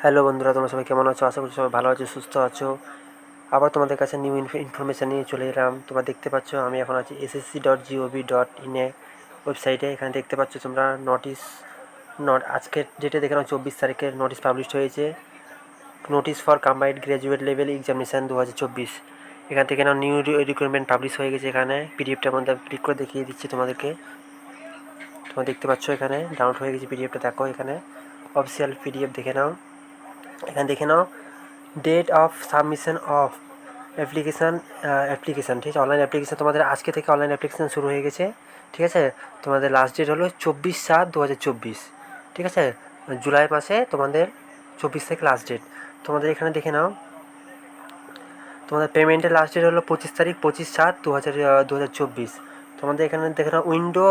Hello বন্ধুরা, তোমরা সবাই কেমন আছো? আশা করি সবাই ভালো আছো, সুস্থ আছো। আবার তোমাদের কাছে নিউ ইনফরমেশান নিয়ে চলে এলাম। তোমরা দেখতে পাচ্ছ আমি এখন আছি ssc.gov.in এ ওয়েবসাইটে। এখানে দেখতে পাচ্ছ তোমরা আজকের ডেটে দেখে নাও 24 তারিখের নোটিশ পাবলিশ হয়েছে। Notice for combined graduate level examination 2024। এখান থেকে নাও নিউ রিক্রুটমেন্ট পাবলিশ হয়ে গেছে। এখানে পিডিএফটার মধ্যে ক্লিক করে দেখিয়ে দিচ্ছি তোমাদেরকে। তোমরা দেখতে পাচ্ছ এখানে ডাউনলোড হয়ে গেছে পিডিএফটা। দেখো এখানে অফিসিয়াল পিডিএফ দেখে নাও। এখানে দেখে নাও date of submission of application ঠিক আছে। অনলাইন অ্যাপ্লিকেশান তোমাদের আজকে থেকে অনলাইন অ্যাপ্লিকেশান শুরু হয়ে গেছে। ঠিক আছে, তোমাদের লাস্ট ডেট হলো 24/7/2024। ঠিক আছে, জুলাই মাসে তোমাদের 24 থেকে লাস্ট ডেট। তোমাদের এখানে দেখে নাও তোমাদের পেমেন্টের লাস্ট ডেট হলো 25 তারিখ, 25/7/2024। তোমাদের এখানে দেখে নাও উইন্ডো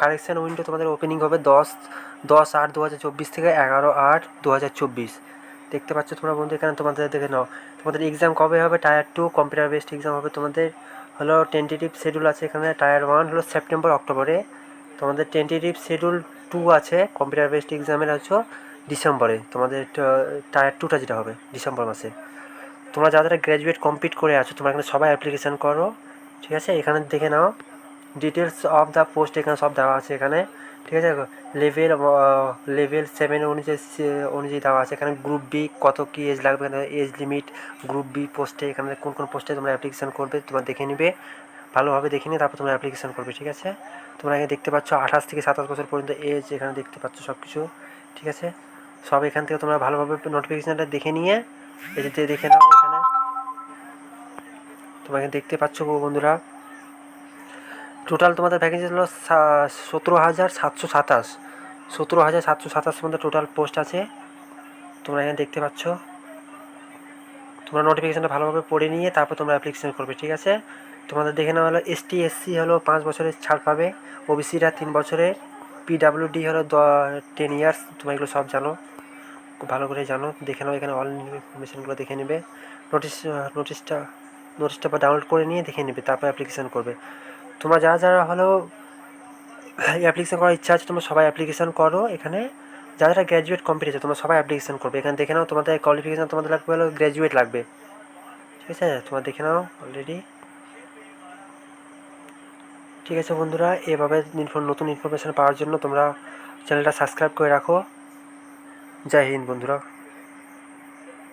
কারেকশান উইন্ডো তোমাদের ওপেনিং হবে 10/8/2024 থেকে 11/8/2024। দেখতে পাচ্ছ তোমরা বন্ধু। এখানে তোমাদের দেখে নাও তোমাদের এক্সাম কবে হবে। টায়ার 2 কম্পিউটার বেসড এক্সাম হবে তোমাদের। হলো টেন্টেটিভ শিডিউল আছে এখানে। টায়ার 1 হলো সেপ্টেম্বর অক্টোবরে। তোমাদের টেন্টেটিভ শিডিউল 2 আছে কম্পিউটার বেসড এক্সামের হচ্ছে ডিসেম্বরে। তোমাদের টায়ার 2টা যেটা হবে ডিসেম্বর মাসে। তোমরা যারা গ্র্যাজুয়েট কমপ্লিট করে আছো তোমরা এখানে সবাই অ্যাপ্লিকেশান করো। ঠিক আছে, এখানে দেখে নাও ডিটেলস অফ দ্য পোস্ট এখানে সব দেওয়া আছে এখানে। ঠিক আছে, লেভেল 7 অনুযায়ী দেওয়া আছে এখানে। গ্রুপ বি কত কী এজ লাগবে, এখানে এজ লিমিট। গ্রুপ বি পোস্টে এখানে কোন কোন পোস্টে তোমরা অ্যাপ্লিকেশান করবে তোমরা দেখে নিবে, ভালোভাবে দেখে নিয়ে তারপর তোমরা অ্যাপ্লিকেশান করবে। ঠিক আছে, তোমরা এখানে দেখতে পাচ্ছ 28 থেকে 27 বছর পর্যন্ত এজ এখানে দেখতে পাচ্ছ সব কিছু। ঠিক আছে, সব এখান থেকে তোমরা ভালোভাবে নোটিফিকেশানটা দেখে নিয়ে এটাতে দেখে নাও। এখানে তোমরা এখানে দেখতে পাচ্ছ বন্ধুরা টোটাল তোমাদের ভ্যাকেন্সি হলো 17,727। 17,727 মধ্যে টোটাল পোস্ট আছে তোমরা এখানে দেখতে পাচ্ছ। তোমরা নোটিফিকেশানটা ভালোভাবে পড়ে নিয়ে তারপর তোমরা অ্যাপ্লিকেশান করবে। ঠিক আছে, তোমাদের দেখে নেওয়া হলো ST SC হলো 5 বছরের ছাড় পাবে, OBCরা 3 বছরের, PWD হলো 10 ইয়ার্স। তোমরা এগুলো সব জানো, খুব ভালো করে জানো, দেখে নাও এখানে অল ইনফরমেশানগুলো দেখে নেবে। নোটিশটা ডাউনলোড করে নিয়ে দেখে নেবে, তারপর অ্যাপ্লিকেশান করবে। তোমরা যারা যারা হলো অ্যাপ্লিকেশান করার ইচ্ছা আছে তোমরা সবাই অ্যাপ্লিকেশান করো। এখানে যারা যারা গ্র্যাজুয়েট কমপ্লিট আছে তোমরা সবাই অ্যাপ্লিকেশান করবে। এখানে দেখে নাও তোমাদের কোয়ালিফিকেশান তোমাদের লাগবে হলো গ্র্যাজুয়েট লাগবে। ঠিক আছে, তোমরা দেখে নাও অলরেডি। ঠিক আছে বন্ধুরা, এভাবে নতুন ইনফরমেশান পাওয়ার জন্য তোমরা চ্যানেলটা সাবস্ক্রাইব করে রাখো। জয় হিন্দ বন্ধুরা।